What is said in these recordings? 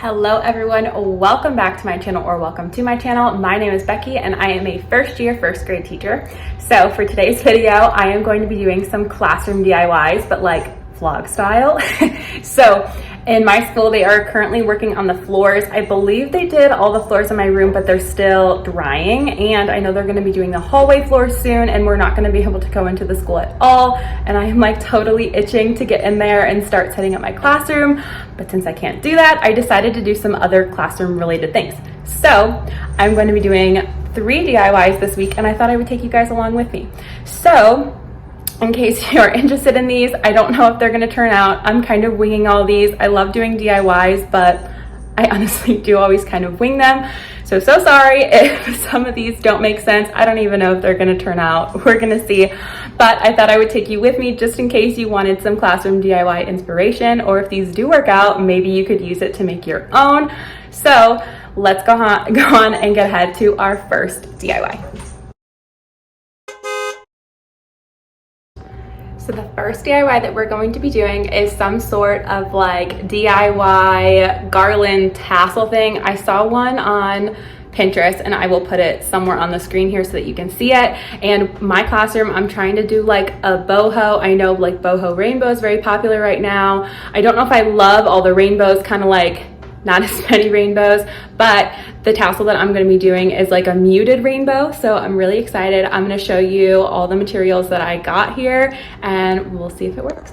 Hello everyone, welcome back to my channel or welcome to my channel. My name is Becky and I am a first year first grade teacher. So for today's video, I am going to be doing some classroom DIYs, but like vlog style. So in my school, they are currently working on the floors. I believe they did all the floors in my room, but they're still drying. And I know they're gonna be doing the hallway floors soon and we're not gonna be able to go into the school at all. And I am like totally itching to get in there and start setting up my classroom. But since I can't do that, I decided to do some other classroom related things. So I'm going to be doing 3 DIYs this week and I thought I would take you guys along with me. So in case you're interested in these, I don't know if they're gonna turn out. I'm kind of winging all these. I love doing DIYs, but I honestly do always kind of wing them. So sorry if some of these don't make sense. I don't even know if they're gonna turn out. We're gonna see. But I thought I would take you with me just in case you wanted some classroom DIY inspiration, or if these do work out, maybe you could use it to make your own. So let's go on and get ahead to our first DIY. So the first DIY that we're going to be doing is some sort of like DIY garland tassel thing. I saw one on Pinterest and I will put it somewhere on the screen here so that you can see it. And my classroom, I'm trying to do like a boho. I know like boho rainbow is very popular right now. I don't know if I love all the rainbows, kind of like not as many rainbows, but the tassel that I'm going to be doing is like a muted rainbow. So I'm really excited. I'm going to show you all the materials that I got here and we'll see if it works.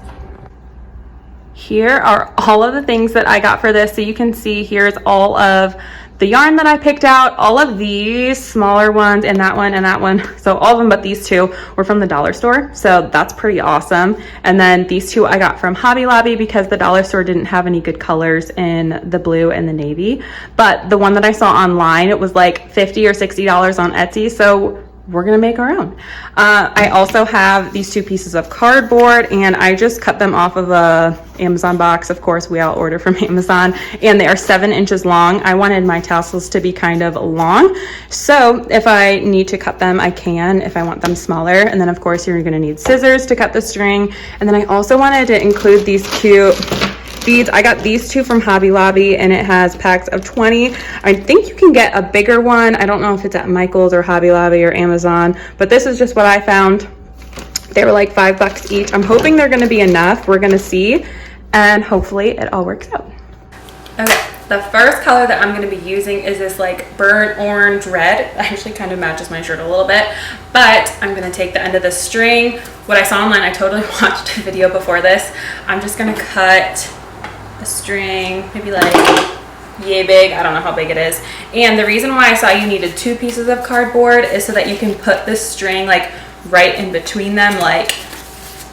Here are all of the things that I got for this. So you can see here's all of the yarn that I picked out, all of these smaller ones and that one and that one. So all of them but these two were from the dollar store. So that's pretty awesome. And then these two I got from Hobby Lobby because the dollar store didn't have any good colors in the blue and the navy. But the one that I saw online, it was like $50 or $60 on Etsy. So we're gonna make our own. I also have these 2 pieces of cardboard and I just cut them off of a Amazon box. Of course, we all order from Amazon and they are 7 inches long. I wanted my tassels to be kind of long. So if I need to cut them, I can if I want them smaller. And then of course, you're gonna need scissors to cut the string. And then I also wanted to include these cute beads. I got these 2 from Hobby Lobby and it has packs of 20. I think you can get a bigger one. I don't know if it's at Michael's or Hobby Lobby or Amazon, but this is just what I found. They were like $5 each. I'm hoping they're gonna be enough. We're gonna see, and hopefully it all works out. Okay, the first color that I'm gonna be using is this like burnt orange red. It actually kind of matches my shirt a little bit, but I'm gonna take the end of the string. What I saw online, I totally watched a video before this. I'm just gonna cut the string, maybe like yay big, I don't know how big it is. And the reason why I saw you needed 2 pieces of cardboard is so that you can put this string like right in between them like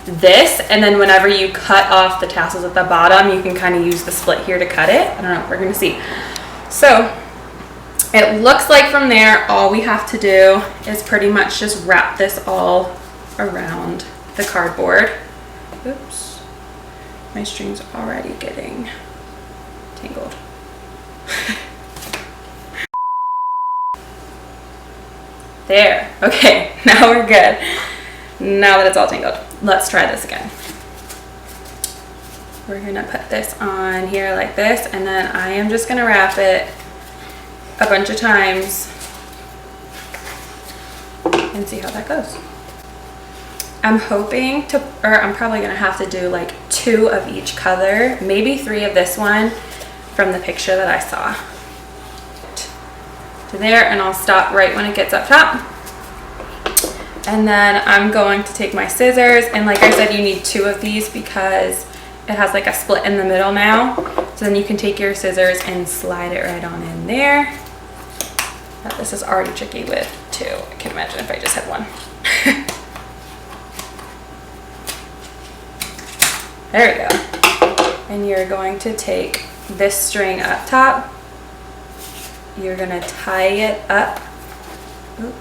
this, and then whenever you cut off the tassels at the bottom, you can kind of use the split here to cut it. I don't know, we're gonna see. So it looks like from there, all we have to do is pretty much just wrap this all around the cardboard. Oops. My string's already getting tangled. There, okay, now we're good. Now that it's all tangled, let's try this again. We're gonna put this on here like this, and then I am just gonna wrap it a bunch of times and see how that goes. I'm hoping to, or I'm probably gonna have to do like 2 of each color, maybe 3 of this one from the picture that I saw. To there, and I'll stop right when it gets up top. And then I'm going to take my scissors, and like I said, you need 2 of these because it has like a split in the middle now. So then you can take your scissors and slide it right on in there. But this is already tricky with 2. I can imagine if I just had 1. There we go. And you're going to take this string up top. You're gonna tie it up. Oop.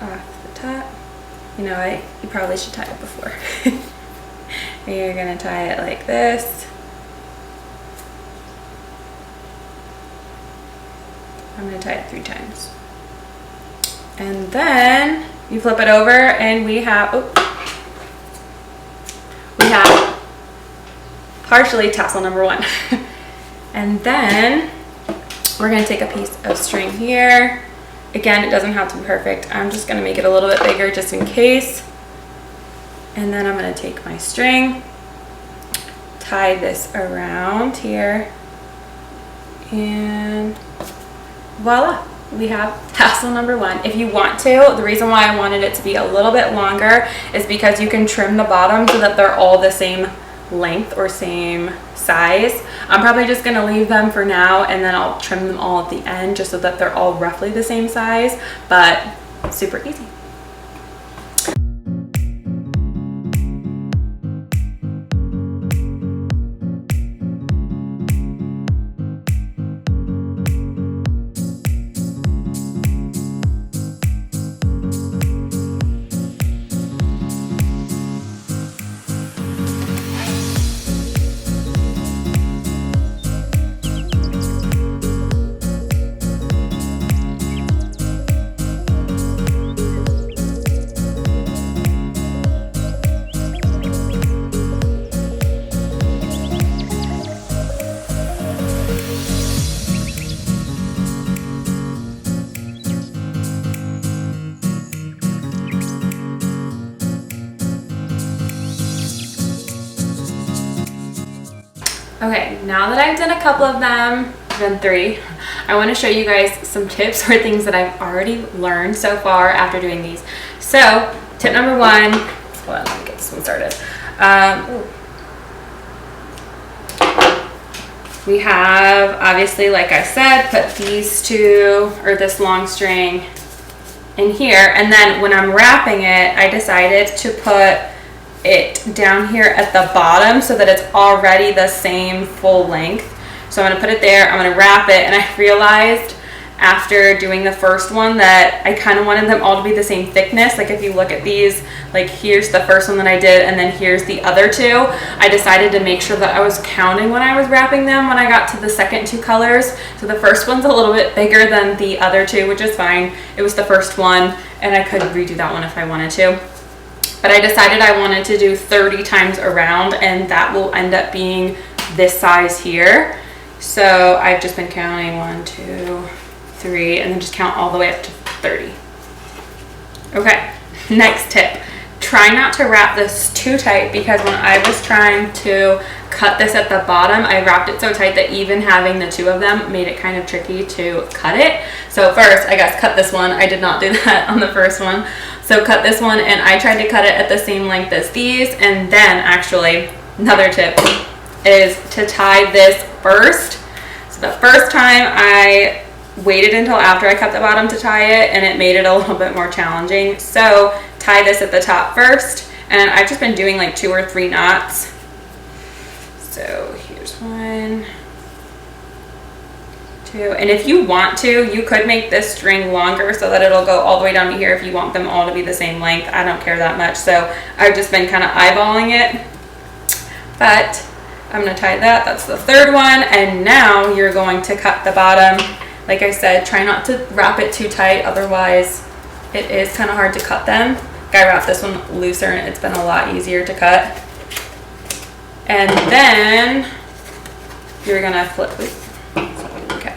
Off the top. You know, you probably should tie it before. And you're gonna tie it like this. I'm gonna tie it 3 times. And then you flip it over and we have partially tassel number 1. And then we're gonna take a piece of string here. Again, it doesn't have to be perfect. I'm just gonna make it a little bit bigger just in case. And then I'm gonna take my string, tie this around here, and voila, we have tassel number 1. If you want to, the reason why I wanted it to be a little bit longer is because you can trim the bottom so that they're all the same length or same size. I'm probably just gonna leave them for now, and then I'll trim them all at the end just so that they're all roughly the same size, but super easy. Okay, now that I've done a couple of them, I've done 3, I want to show you guys some tips or things that I've already learned so far after doing these. So, tip number 1, well, let me get this one started. We have, obviously, like I said, put these 2, or this long string in here, and then when I'm wrapping it, I decided to put it down here at the bottom so that it's already the same full length. So I'm going to put it there, I'm going to wrap it, and I realized after doing the first one that I kind of wanted them all to be the same thickness. Like if you look at these, like here's the first one that I did, and then here's the other 2. I decided to make sure that I was counting when I was wrapping them when I got to the second 2 colors. So the first one's a little bit bigger than the other 2, which is fine. It was the first one, and I could redo that one if I wanted to. But I decided I wanted to do 30 times around, and that will end up being this size here. So I've just been counting 1, 2, 3, and then just count all the way up to 30. Okay, next tip. Try not to wrap this too tight, because when I was trying to cut this at the bottom, I wrapped it so tight that even having the 2 of them made it kind of tricky to cut it. So first, I guess cut this one. I did not do that on the first one. So cut this one, and I tried to cut it at the same length as these. And then actually, another tip is to tie this first. So the first time I waited until after I cut the bottom to tie it, and it made it a little bit more challenging. So tie this at the top first, and I've just been doing like 2 or 3 knots. So here's 1, 2, and if you want to, you could make this string longer so that it'll go all the way down to here if you want them all to be the same length. I don't care that much, so I've just been kind of eyeballing it. But I'm going to tie that. That's the 3rd one, and now you're going to cut the bottom. Like I said, try not to wrap it too tight, otherwise it is kind of hard to cut them. I wrapped this one looser, and it's been a lot easier to cut. And then you're gonna flip, okay.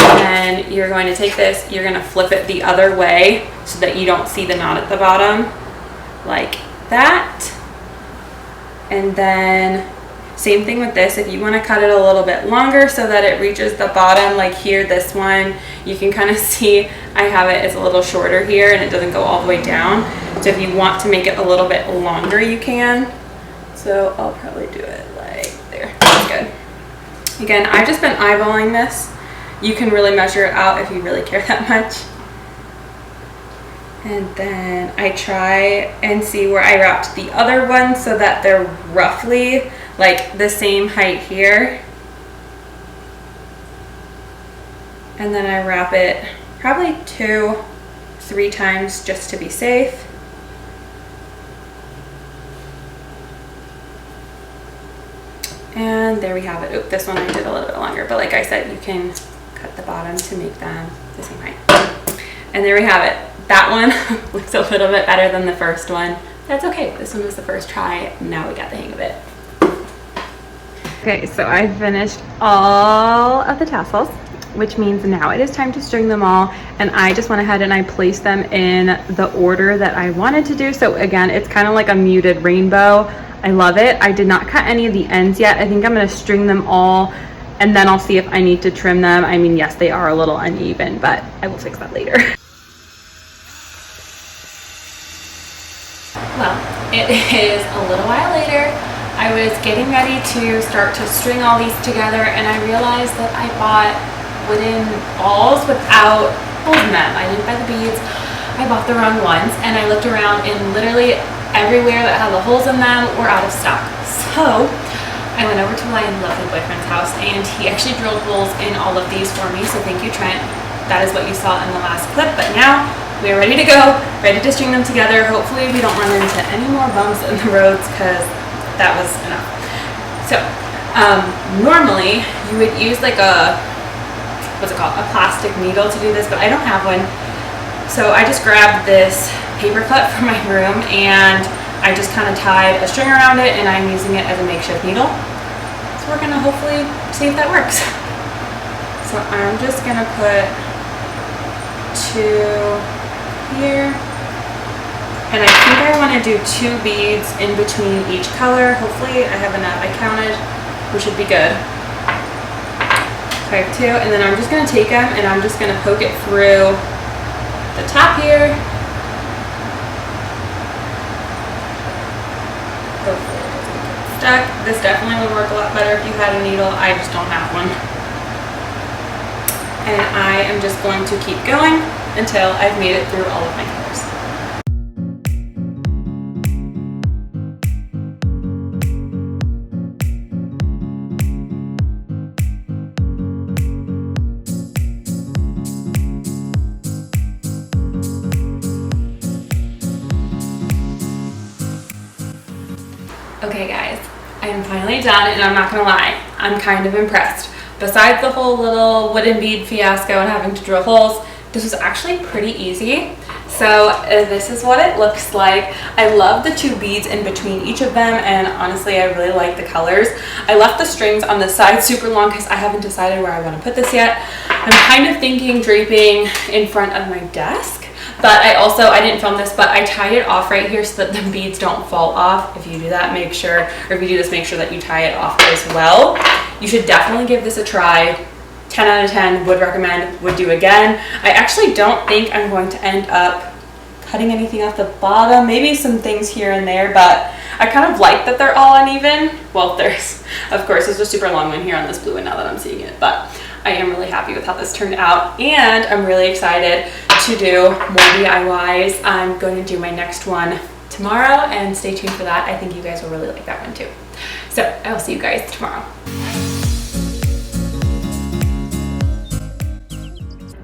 And you're going to take this, you're gonna flip it the other way so that you don't see the knot at the bottom, like that. And then same thing with this. If you want to cut it a little bit longer so that it reaches the bottom, like here, this one, you can kind of see I have it as a little shorter here, and it doesn't go all the way down. So if you want to make it a little bit longer, you can. So I'll probably do it like there. That's good. Again, I've just been eyeballing this. You can really measure it out if you really care that much. And then I try and see where I wrapped the other one so that they're roughly like the same height here. And then I wrap it probably 2, 3 times just to be safe. And there we have it. Oop, this one I did a little bit longer, but like I said, you can cut the bottom to make them the same height. And there we have it. That one looks a little bit better than the first one. That's okay. This one was the first try. Now we got the hang of it. Okay, so I finished all of the tassels, which means now it is time to string them all. And I just went ahead and I placed them in the order that I wanted to do. So again, it's kind of like a muted rainbow. I love it. I did not cut any of the ends yet. I think I'm gonna string them all and then I'll see if I need to trim them. I mean, yes, they are a little uneven, but I will fix that later. Well, it is a little while later. I was getting ready to start to string all these together and I realized that I bought wooden balls without holes in them. I didn't buy the beads, I bought the wrong ones, and I looked around and literally everywhere that had the holes in them were out of stock. So I went over to my lovely boyfriend's house and he actually drilled holes in all of these for me, so thank you, Trent. That is what you saw in the last clip, but now we are ready to go, ready to string them together. Hopefully we don't run into any more bumps in the roads because that was enough. So normally you would use like a, what's it called, a plastic needle to do this, but I don't have one. So I just grabbed this paper clip from my room and I just kind of tied a string around it and I'm using it as a makeshift needle. So we're gonna hopefully see if that works. So I'm just gonna put 2 here. And I think I want to do 2 beads in between each color. Hopefully I have enough. I counted, we should be good. So I have 2, and then I'm just going to take them and I'm just going to poke it through the top here. Hopefully it doesn't get stuck. This definitely would work a lot better if you had a needle. I just don't have one. And I am just going to keep going until I've made it through all of my colors. Okay guys, I am finally done and I'm not gonna lie, I'm kind of impressed. Besides the whole little wooden bead fiasco and having to drill holes, this was actually pretty easy. So this is what it looks like. I love the 2 beads in between each of them, and honestly I really like the colors. I left the strings on the side super long because I haven't decided where I want to put this yet. I'm kind of thinking draping in front of my desk. But I didn't film this, but I tied it off right here so that the beads don't fall off. If you do that, make sure, or if you do this, make sure that you tie it off as well. You should definitely give this a try. 10 out of 10, would recommend, would do again. I actually don't think I'm going to end up cutting anything off the bottom, maybe some things here and there, but I kind of like that they're all uneven. Well, there's, of course, there's a super long one here on this blue one now that I'm seeing it, but I am really happy with how this turned out, and I'm really excited to do more DIYs. I'm going to do my next one tomorrow, and stay tuned for that. I think you guys will really like that one too. So I will see you guys tomorrow.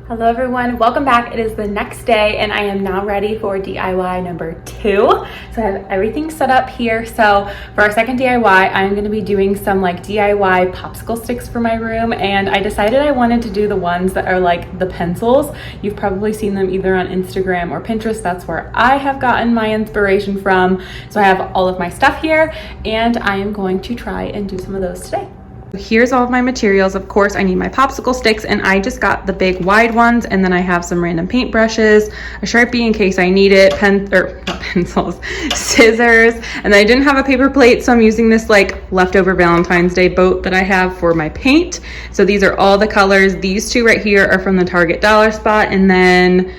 Hello everyone, welcome back. It is the next day and I am now ready for DIY number 2. So I have everything set up here. So for our second DIY, I'm going to be doing some like DIY popsicle sticks for my room, and I decided I wanted to do the ones that are like the pencils. You've probably seen them either on Instagram or Pinterest. That's where I have gotten my inspiration from. So I have all of my stuff here and I am going to try and do some of those today. Here's all of my materials. Of course, I need my popsicle sticks, and I just got the big wide ones, and then I have some random paint brushes, a Sharpie in case I need it, not pencils, scissors, and I didn't have a paper plate, so I'm using this like leftover Valentine's Day boat that I have for my paint. So these are all the colors. These 2 right here are from the Target dollar spot, and then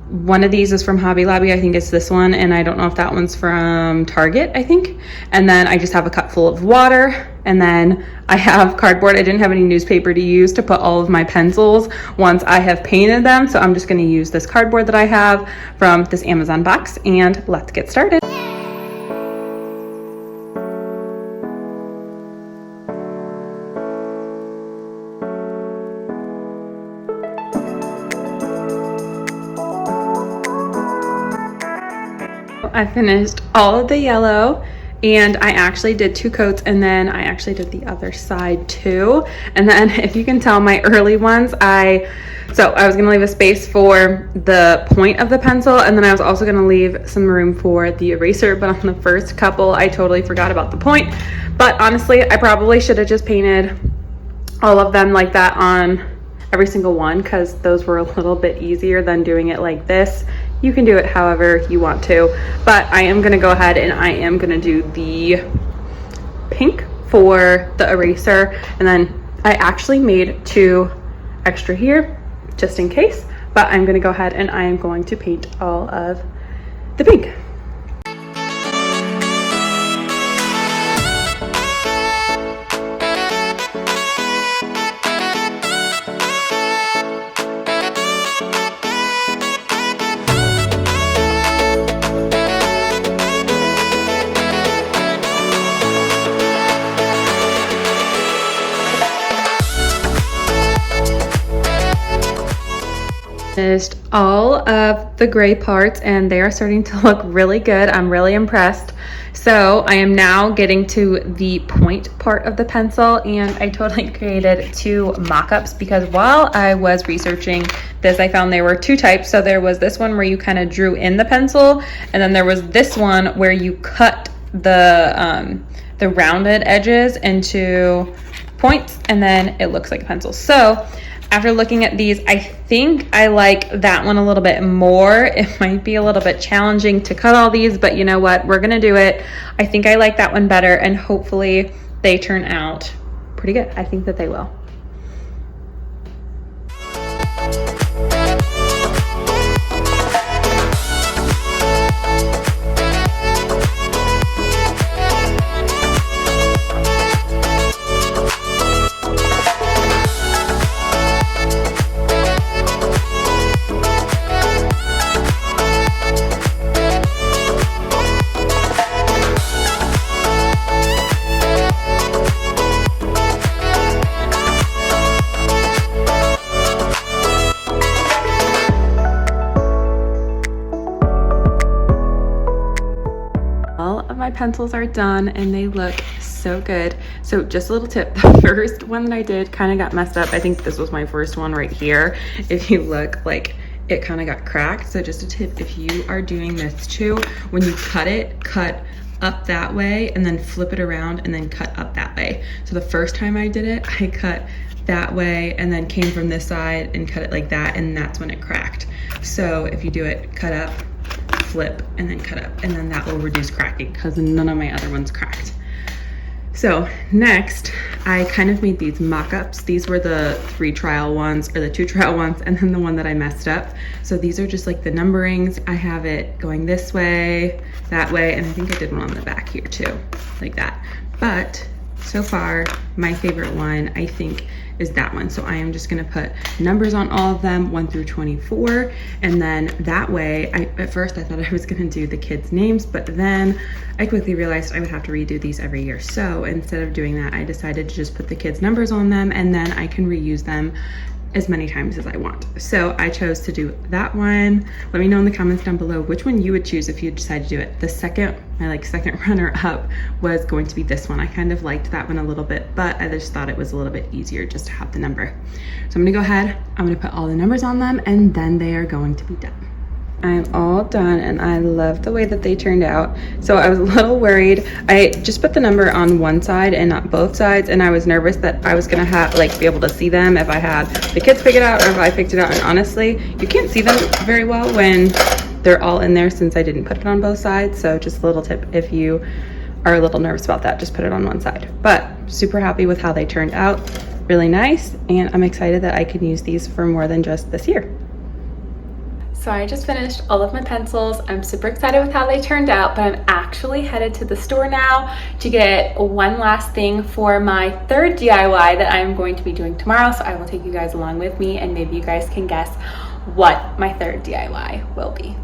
one of these is from Hobby Lobby. I think it's this one, and I don't know if that one's from Target, I think. And then I just have a cup full of water, and then I have cardboard. I didn't have any newspaper to use to put all of my pencils once I have painted them, so I'm just going to use this cardboard that I have from this Amazon box, and let's get started. I finished all of the yellow And I actually did 2 coats, and then I actually did the other side too. And then if you can tell, my early ones, so I was gonna leave a space for the point of the pencil, and then I was also gonna leave some room for the eraser, but on the first couple, I totally forgot about the point. But honestly, I probably should have just painted all of them like that on every single one, because those were a little bit easier than doing it like this. You can do it however you want to, but I am gonna go ahead and I am gonna do the pink for the eraser, and then I actually made 2 extra here just in case, but I'm gonna go ahead and I am going to paint all of the pink. Finished all of the gray parts and they are starting to look really good. I'm really impressed. So I am now getting to the point part of the pencil, and I totally created 2 mock-ups because while I was researching this, I found there were 2 types. So there was this one where you kind of drew in the pencil, and then there was this one where you cut the rounded edges into points, and then it looks like a pencil. So after looking at these, I think I like that one a little bit more. It might be a little bit challenging to cut all these, but you know what? We're gonna do it. I think I like that one better, and hopefully they turn out pretty good. I think that they will. My pencils are done and they look so good. So just a little tip, the first one that I did kind of got messed up. I think this was my first one right here. If you look, like, it kind of got cracked. So just a tip, if you are doing this too, when you cut it, cut up that way and then flip it around and then cut up that way. So the first time I did it, I cut that way and then came from this side and cut it like that, and that's when it cracked. So if you do it, cut up, flip, and then cut up, and then that will reduce cracking because none of my other ones cracked. So next, I kind of made these mock-ups. These were the 3 trial ones, or the 2 trial ones, and then the one that I messed up. So these are just like the numberings. I have it going this way, that way, and I think I did one on the back here too, like that. But so far, my favorite one, I think, is that one. So I am just gonna put numbers on all of them, 1 through 24. And then that way, at first I thought I was gonna do the kids' names, but then I quickly realized I would have to redo these every year. So instead of doing that, I decided to just put the kids' numbers on them, and then I can reuse them as many times as I want. So I chose to do that one. Let me know in the comments down below which one you would choose if you decide to do it. The second, my second runner up was going to be this one. I kind of liked that one a little bit, but I just thought it was a little bit easier just to have the number. So I'm gonna go ahead, I'm gonna put all the numbers on them, and then they are going to be done. I'm all done and I love the way that they turned out. So I was a little worried. I just put the number on one side and not both sides, and I was nervous that I was gonna have be able to see them if I had the kids pick it out or if I picked it out. And honestly, you can't see them very well when they're all in there since I didn't put it on both sides. So just a little tip, if you are a little nervous about that, just put it on one side. But super happy with how they turned out. Really nice, and I'm excited that I can use these for more than just this year. So I just finished all of my pencils. I'm super excited with how they turned out, but I'm actually headed to the store now to get one last thing for my 3rd DIY that I'm going to be doing tomorrow. So I will take you guys along with me, and maybe you guys can guess what my 3rd DIY will be.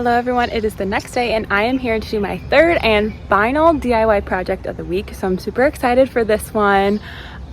Hello everyone, it is the next day and I am here to do my third and final DIY project of the week. So I'm super excited for this one.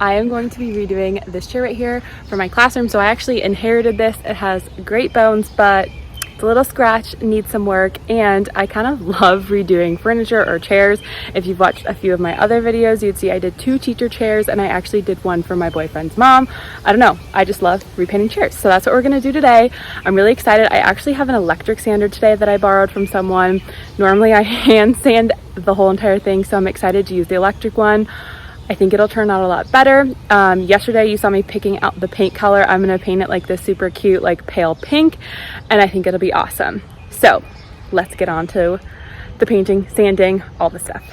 I am going to be redoing this chair right here for my classroom. So I actually inherited this. It has great bones, but it's a little scratched, needs some work, and I kind of love redoing furniture or chairs. If you've watched a few of my other videos, you'd see I did 2 teacher chairs and I actually did one for my boyfriend's mom. I don't know, I just love repainting chairs. So that's what we're gonna do today. I'm really excited. I actually have an electric sander today that I borrowed from someone. Normally I hand sand the whole entire thing, so I'm excited to use the electric one. I think it'll turn out a lot better. Yesterday you saw me picking out the paint color. I'm gonna paint it like this super cute, like pale pink, and I think it'll be awesome. So let's get on to the painting, sanding, all the stuff.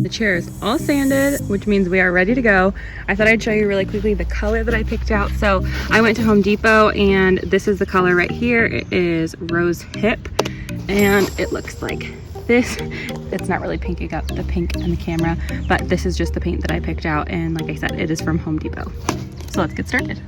The chair is all sanded, which means we are ready to go. I thought I'd show you really quickly the color that I picked out. So I went to Home Depot and this is the color right here. It is Rose Hip and it looks like this. It's not really pinking up the pink in the camera, but this is just the paint that I picked out. And like I said, it is from Home Depot. So let's get started.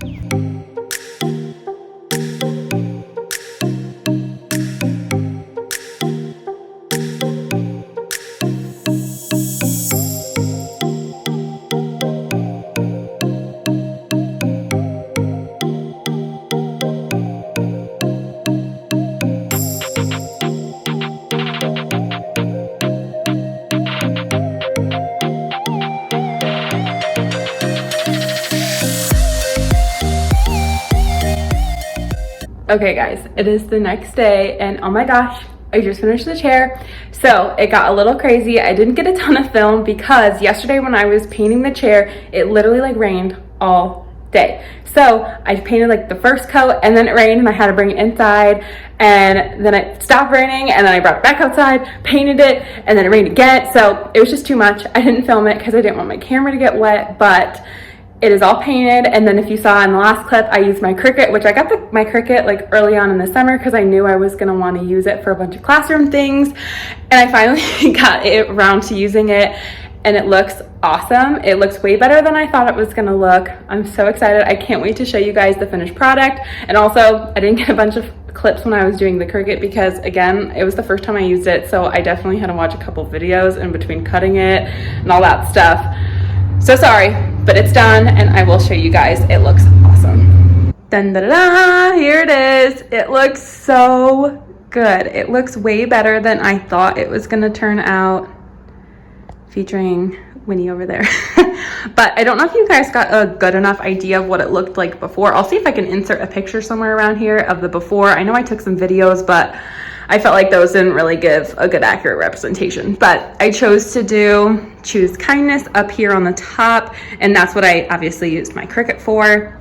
Okay guys, it is the next day and oh my gosh, I just finished the chair. So it got a little crazy. I didn't get a ton of film because yesterday when I was painting the chair, it literally like rained all day. So I painted like the first coat and then it rained and I had to bring it inside, and then it stopped raining and then I brought it back outside, painted it, and then it rained again. So it was just too much. I didn't film it because I didn't want my camera to get wet, but it is all painted. And then if you saw in the last clip, I used my Cricut, which I got my Cricut like early on in the summer because I knew I was gonna want to use it for a bunch of classroom things. And I finally got it around to using it and it looks awesome. It looks way better than I thought it was gonna look. I'm so excited. I can't wait to show you guys the finished product. And also I didn't get a bunch of clips when I was doing the Cricut because again, it was the first time I used it. So I definitely had to watch a couple videos in between cutting it and all that stuff. So sorry, but it's done and I will show you guys. It looks awesome. Dun, da, da, da, here it is. It looks so good. It looks way better than I thought it was gonna turn out, featuring Winnie over there. But I don't know if you guys got a good enough idea of what it looked like before. I'll see if I can insert a picture somewhere around here of the before. I know I took some videos, but I felt like those didn't really give a good accurate representation. But I chose to choose kindness up here on the top, and that's what I obviously used my Cricut for.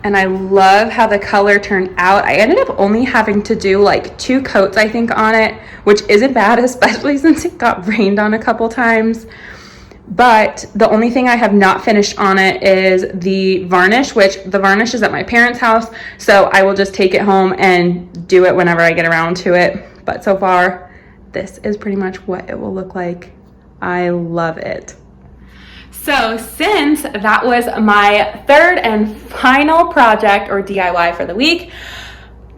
And I love how the color turned out. I ended up only having to do like 2 coats, I think, on it, which isn't bad, especially since it got rained on a couple times. But the only thing I have not finished on it is the varnish, which the varnish is at my parents' house. So I will just take it home and do it whenever I get around to it. But so far, this is pretty much what it will look like. I love it. So since that was my third and final project or DIY for the week,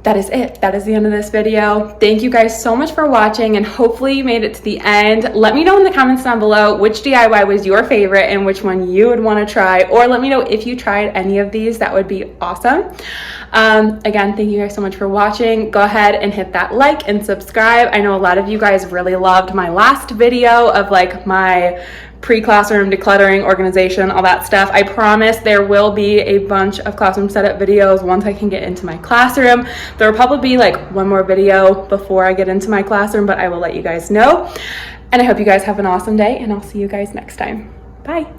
that is it. That is the end of this video. Thank you guys so much for watching and hopefully you made it to the end. Let me know in the comments down below which DIY was your favorite and which one you would want to try, or let me know if you tried any of these. That would be awesome. Again, thank you guys so much for watching. Go ahead and hit that like and subscribe. I know a lot of you guys really loved my last video of like my pre-classroom decluttering, organization, all that stuff. I promise there will be a bunch of classroom setup videos once I can get into my classroom. There will probably be like one more video before I get into my classroom, but I will let you guys know. And I hope you guys have an awesome day and I'll see you guys next time. Bye.